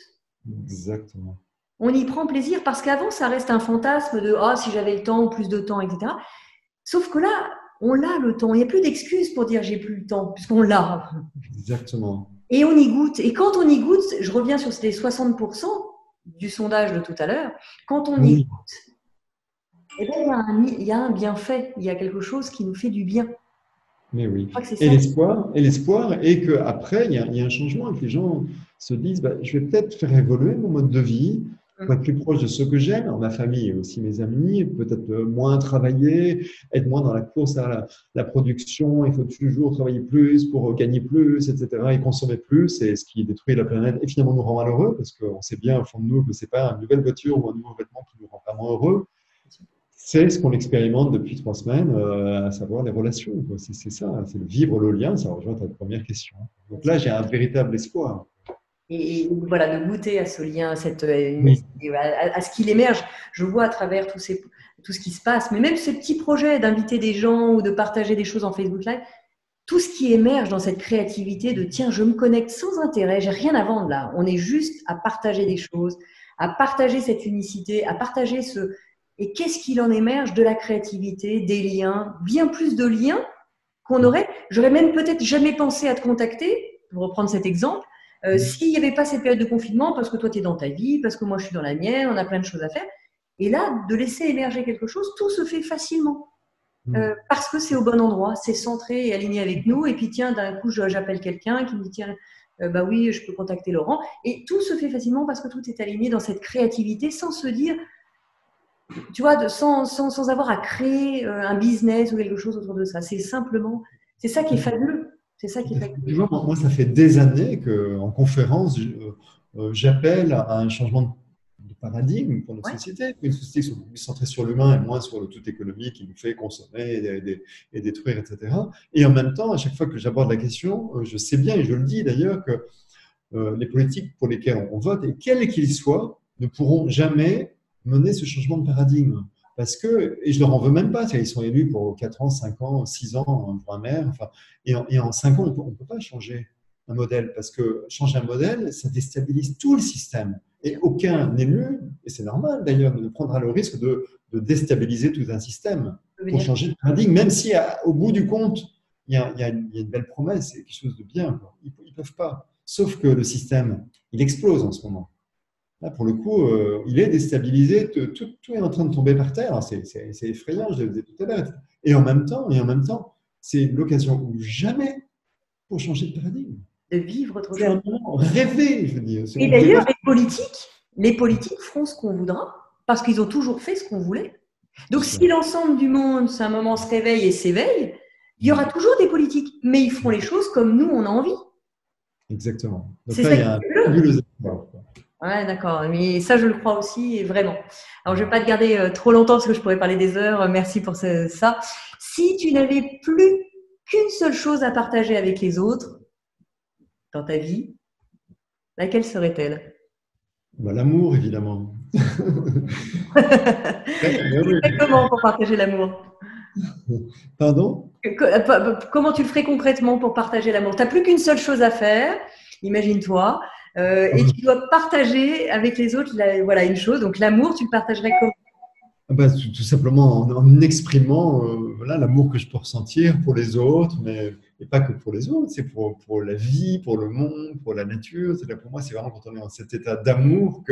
exactement. On y prend plaisir. Parce qu'avant, ça reste un fantasme de si j'avais le temps ou plus de temps, etc. Sauf que là, on l'a le temps. Il n'y a plus d'excuses pour dire j'ai plus le temps, puisqu'on l'a. Exactement. Et on y goûte. Et quand on y goûte, je reviens sur ces 60% du sondage de tout à l'heure, quand on y goûte, eh ben, il y a un bienfait, il y a quelque chose qui nous fait du bien. Mais oui. Je crois que c'est Et ça. l'espoir est qu'après, il y a un changement et que les gens se disent je vais peut-être faire évoluer mon mode de vie pour être plus proche de ceux que j'aime, ma famille et aussi mes amis, peut-être moins travailler, être moins dans la course à la production, il faut toujours travailler plus pour gagner plus, etc. et consommer plus, c'est ce qui détruit la planète et finalement nous rend malheureux parce qu'on sait bien au fond de nous que ce n'est pas une nouvelle voiture ou un nouveau vêtement qui nous rend vraiment heureux. C'est ce qu'on expérimente depuis 3 semaines, à savoir les relations. C'est ça, c'est de vivre le lien, ça rejoint ta première question. Donc là, j'ai un véritable espoir. Et voilà, de goûter à ce lien, à ce qu'il émerge. Je vois à travers tout ce qui se passe, mais même ces petits projets d'inviter des gens ou de partager des choses en Facebook Live, tout ce qui émerge dans cette créativité de tiens, je me connecte sans intérêt, j'ai rien à vendre là. On est juste à partager des choses, à partager cette unicité, à partager ce… Et qu'est-ce qu'il en émerge de la créativité, des liens, bien plus de liens qu'on aurait. J'aurais même peut-être jamais pensé à te contacter, pour reprendre cet exemple, s'il n'y avait pas cette période de confinement, parce que toi, tu es dans ta vie, parce que moi, je suis dans la mienne, on a plein de choses à faire. Et là, de laisser émerger quelque chose, tout se fait facilement. Parce que c'est au bon endroit, c'est centré et aligné avec nous. Et puis, tiens, d'un coup, j'appelle quelqu'un qui me dit, tiens, bah oui, je peux contacter Laurent. Et tout se fait facilement parce que tout est aligné dans cette créativité sans se dire, tu vois, sans avoir à créer un business ou quelque chose autour de ça. C'est simplement, c'est ça qui est fabuleux. C'est ça qui est fabuleux. Tu vois, moi, ça fait des années qu'en conférence, j'appelle à un changement de paradigme pour notre société. Une société qui est centrée sur l'humain et moins sur le tout économique qui nous fait consommer et détruire, etc. Et en même temps, à chaque fois que j'aborde la question, je sais bien, et je le dis d'ailleurs, que les politiques pour lesquels on vote, et quels qu'ils soient, ne pourront jamais mener ce changement de paradigme. Parce que, et je ne leur en veux même pas, ils sont élus pour 4 ans, 5 ans, 6 ans pour un maire, enfin, et en 5 ans, on ne peut pas changer un modèle, parce que changer un modèle, ça déstabilise tout le système. Et aucun élu, et c'est normal d'ailleurs, ne prendra le risque de déstabiliser tout un système pour changer de paradigme, même si au bout du compte, il y a une belle promesse, et quelque chose de bien. Ils ne peuvent pas. Sauf que le système, il explose en ce moment. Là, pour le coup, il est déstabilisé, tout est en train de tomber par terre. C'est effrayant, je le disais tout à l'heure. Et en même temps, c'est l'occasion ou jamais pour changer de paradigme. De vivre autre chose. C'est un moment rêvé, je veux dire. Et d'ailleurs, les politiques feront ce qu'on voudra, parce qu'ils ont toujours fait ce qu'on voulait. Donc, si l'ensemble du monde, c'est un moment, se réveille et s'éveille, il y aura toujours des politiques, mais ils feront les choses comme nous, on a envie. Exactement. Donc là, il y a un fabuleux espoir. Ouais, d'accord. Mais ça, je le crois aussi, et vraiment. Alors, je ne vais pas te garder trop longtemps parce que je pourrais parler des heures. Merci pour ça. Si tu n'avais plus qu'une seule chose à partager avec les autres dans ta vie, laquelle serait-elle? L'amour, évidemment. Comment pour partager l'amour? Pardon? Comment tu le ferais concrètement pour partager l'amour? Tu n'as plus qu'une seule chose à faire, imagine-toi. Et tu dois partager avec les autres voilà, une chose. Donc, l'amour, tu le partagerais comment? Tout simplement en exprimant l'amour que je peux ressentir pour les autres, mais et pas que pour les autres, c'est pour la vie, pour le monde, pour la nature. Pour moi, c'est vraiment quand on est dans cet état d'amour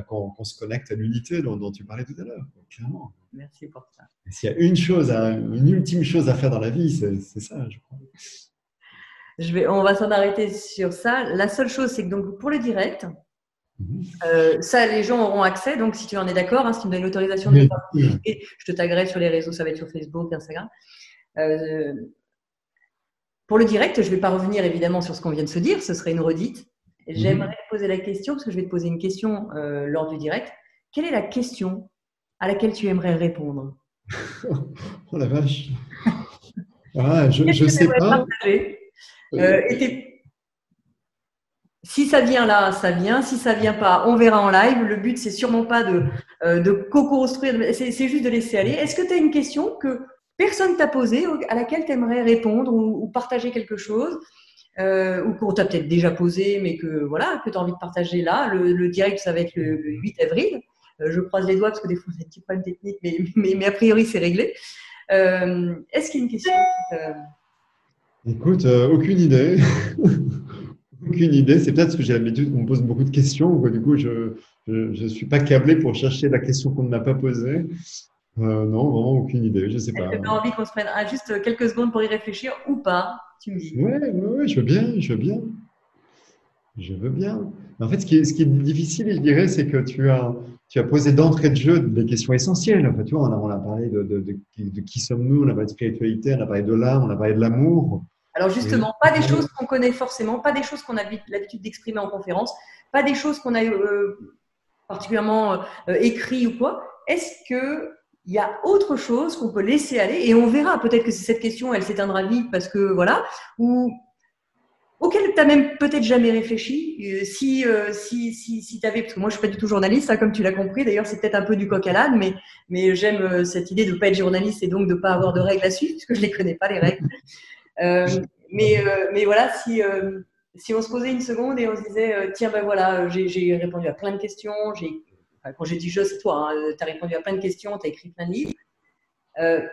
qu'on se connecte à l'unité dont tu parlais tout à l'heure, clairement. Merci pour ça. S'il y a une ultime chose à faire dans la vie, c'est ça, je crois. On va s'en arrêter sur ça. La seule chose, c'est que donc, pour le direct, ça, les gens auront accès. Donc, si tu en es d'accord, si tu me donnes l'autorisation de participer, je te taguerai sur les réseaux, ça va être sur Facebook, Instagram. Pour le direct, je ne vais pas revenir évidemment sur ce qu'on vient de se dire, ce serait une redite. J'aimerais poser la question, parce que je vais te poser une question lors du direct. Quelle est la question à laquelle tu aimerais répondre? Oh la vache! Je ne sais pas. Si ça vient là, ça vient. Si ça vient pas, on verra en live. Le but, c'est sûrement pas de co-construire, c'est juste de laisser aller. Est-ce que tu as une question que personne t'a posée, à laquelle tu aimerais répondre ou partager quelque chose, ou qu'on t'a peut-être déjà posé, mais que tu as envie de partager là? Le direct, ça va être le 8 avril. Je croise les doigts parce que des fois, on a des petits problèmes techniques, mais a priori, c'est réglé. Est-ce qu'il y a une question qui te... Écoute, aucune idée. Aucune idée. C'est peut-être parce que j'ai l'habitude qu'on me pose beaucoup de questions. Du coup, je ne suis pas câblé pour chercher la question qu'on ne m'a pas posée. Non, vraiment aucune idée. Je ne sais pas. Est-ce que tu as envie qu'on se prenne juste quelques secondes pour y réfléchir ou pas? Tu me dis. Oui, je veux bien. Je veux bien. En fait, ce qui est difficile, je dirais, c'est que tu as posé d'entrée de jeu des questions essentielles. En fait, tu vois, on a parlé de qui sommes-nous, on a parlé de spiritualité, on a parlé de l'âme, on a parlé de l'amour. Alors justement, pas des choses qu'on connaît forcément, pas des choses qu'on a l'habitude d'exprimer en conférence, pas des choses qu'on a particulièrement écrit ou quoi. Est-ce qu'il y a autre chose qu'on peut laisser aller? Et on verra, peut-être que cette question, elle s'éteindra vite parce que voilà, ou auquel tu n'as même peut-être jamais réfléchi. Si tu avais, parce que moi je ne suis pas du tout journaliste, comme tu l'as compris, d'ailleurs c'est peut-être un peu du coq à l'âne, mais j'aime cette idée de ne pas être journaliste et donc de ne pas avoir de règles à suivre, puisque je ne les connais pas, les règles. Mais voilà, si on se posait une seconde et on se disait, tiens, ben voilà, j'ai répondu à plein de questions, quand j'ai dit je, c'est toi, tu as répondu à plein de questions, tu as écrit plein de livres.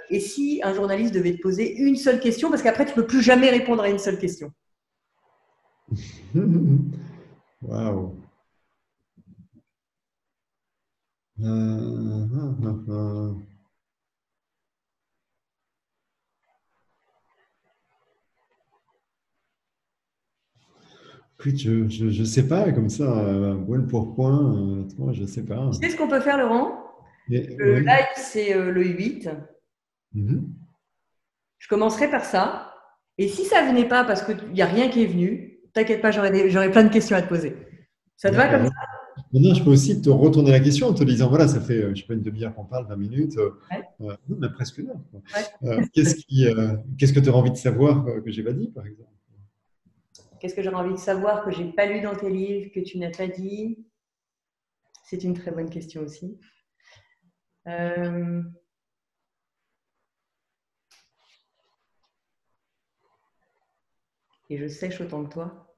Et si un journaliste devait te poser une seule question, parce qu'après tu ne peux plus jamais répondre à une seule question. Waouh! Écoute, je ne sais pas, comme ça, point pour point, je ne sais pas. Tu sais ce qu'on peut faire, Laurent? Le live, c'est le 8. Je commencerai par ça. Et si ça ne venait pas parce qu'il n'y a rien qui est venu, t'inquiète pas, j'aurai plein de questions à te poser. Ça te va comme ça? Maintenant, je peux aussi te retourner la question en te disant, voilà, ça fait, je sais pas, une demi-heure qu'on parle, 20 minutes, Ouais, non, mais presque une heure, quoi. ouais. Qu'est-ce que tu auras envie de savoir que j'ai pas dit, par exemple? Qu'est-ce que j'aurais envie de savoir que j'ai pas lu dans tes livres, que tu n'as pas dit? C'est une très bonne question aussi. Et je sèche autant que toi.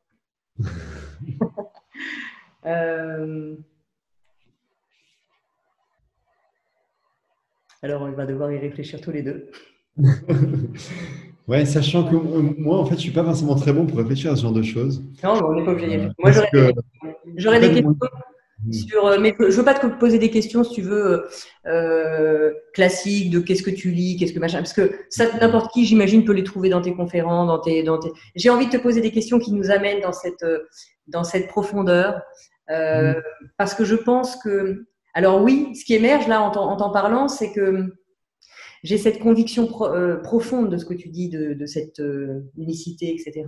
Alors, on va devoir y réfléchir tous les deux. Ouais, sachant que moi, en fait, je suis pas forcément très bon pour réfléchir à ce genre de choses. Non, mais on n'est pas obligé d'y réfléchir. Moi, Parce que, j'aurais en fait, des questions moi, sur. Mais je ne veux pas te poser des questions, si tu veux, classiques de qu'est-ce que tu lis, qu'est-ce que machin. Parce que ça, n'importe qui, j'imagine, peut les trouver dans tes conférences, J'ai envie de te poser des questions qui nous amènent dans cette profondeur. Parce que je pense que. Alors, oui, ce qui émerge là en t'en parlant, c'est que j'ai cette conviction profonde de ce que tu dis, de cette unicité, etc.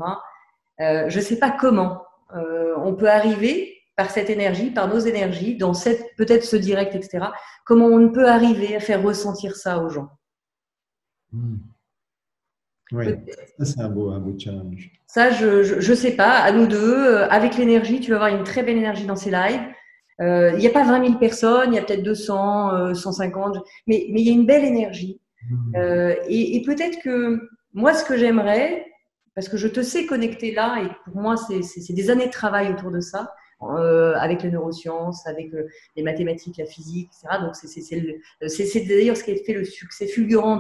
Je ne sais pas comment on peut arriver par cette énergie, par nos énergies, dans peut-être ce direct, etc. Comment on peut arriver à faire ressentir ça aux gens. Oui, ça c'est un beau challenge. Ça, je ne sais pas. À nous deux, avec l'énergie, tu vas avoir une très belle énergie dans ces lives. Il n'y a pas 20 000 personnes, il y a peut-être 200, 150, mais il y a une belle énergie. Et peut-être que moi, ce que j'aimerais, parce que je te sais connecter là, et pour moi, c'est des années de travail autour de ça, avec les neurosciences, avec les mathématiques, la physique, etc. Donc, c'est d'ailleurs ce qui a fait le succès fulgurant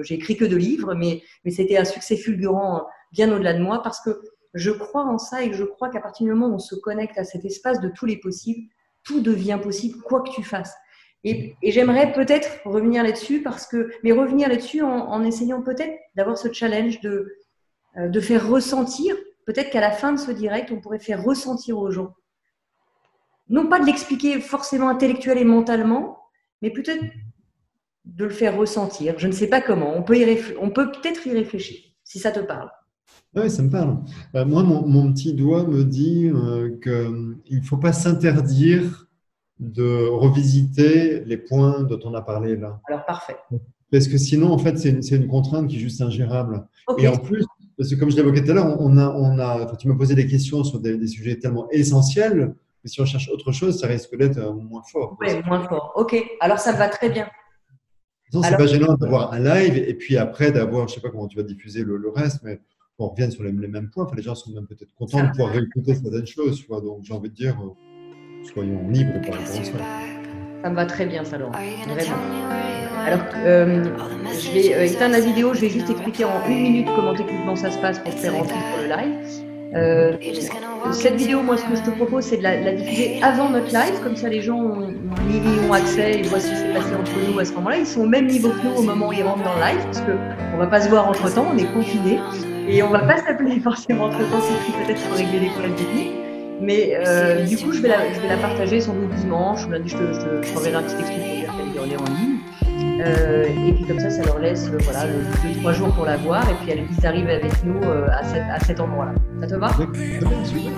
j'ai écrit que 2 livres, mais c'était un succès fulgurant bien au-delà de moi, parce que je crois en ça et je crois qu'à partir du moment où on se connecte à cet espace de tous les possibles, tout devient possible, quoi que tu fasses. Et j'aimerais peut-être revenir là-dessus, mais revenir là-dessus en essayant peut-être d'avoir ce challenge de faire ressentir, peut-être qu'à la fin de ce direct, on pourrait faire ressentir aux gens. Non pas de l'expliquer forcément intellectuel et mentalement, mais peut-être de le faire ressentir. Je ne sais pas comment. On peut peut-être y réfléchir, si ça te parle. Oui, ça me parle. Moi, mon petit doigt me dit qu'il ne faut pas s'interdire de revisiter les points dont on a parlé là. Alors, parfait. Parce que sinon, en fait, c'est une contrainte qui est juste ingérable. Okay. Et en plus, parce que comme je l'évoquais tout à l'heure, enfin, tu me posais des questions sur des sujets tellement essentiels, mais si on cherche autre chose, ça risque d'être moins fort. Oui, moins fort. Ok, alors ça me va très bien. Non, c'est pas gênant d'avoir un live et puis après d'avoir, je sais pas comment tu vas diffuser le reste, mais on revient sur les mêmes points. Enfin, les gens sont même peut-être contents de pouvoir réécouter certaines choses, tu vois. Donc, j'ai envie de dire, soyons libres par rapport à ça. Ça me va très bien, ça, Laurent. Vraiment. Alors, je vais éteindre la vidéo. Je vais juste expliquer en 1 minute comment techniquement ça se passe pour te faire rentrer sur le live. Cette vidéo, moi, ce que je te propose, c'est de la diffuser avant notre live. Comme ça, les gens ont accès et voient ce qui s'est passé entre nous à ce moment-là. Ils sont au même niveau que nous au moment où ils rentrent dans le live, parce qu'on ne va pas se voir entre-temps, on est confinés. Et on ne va pas s'appeler forcément entre-temps, c'est peut-être pour régler les problèmes techniques. Mais du coup, je vais la partager sans doute dimanche. Lundi, je t'enverrai un petit texte pour dire qu'elle est en ligne. Et puis comme ça leur laisse 2-3 jours pour la voir. Et puis ils arrivent avec nous à cet endroit-là. Ça te va? Super.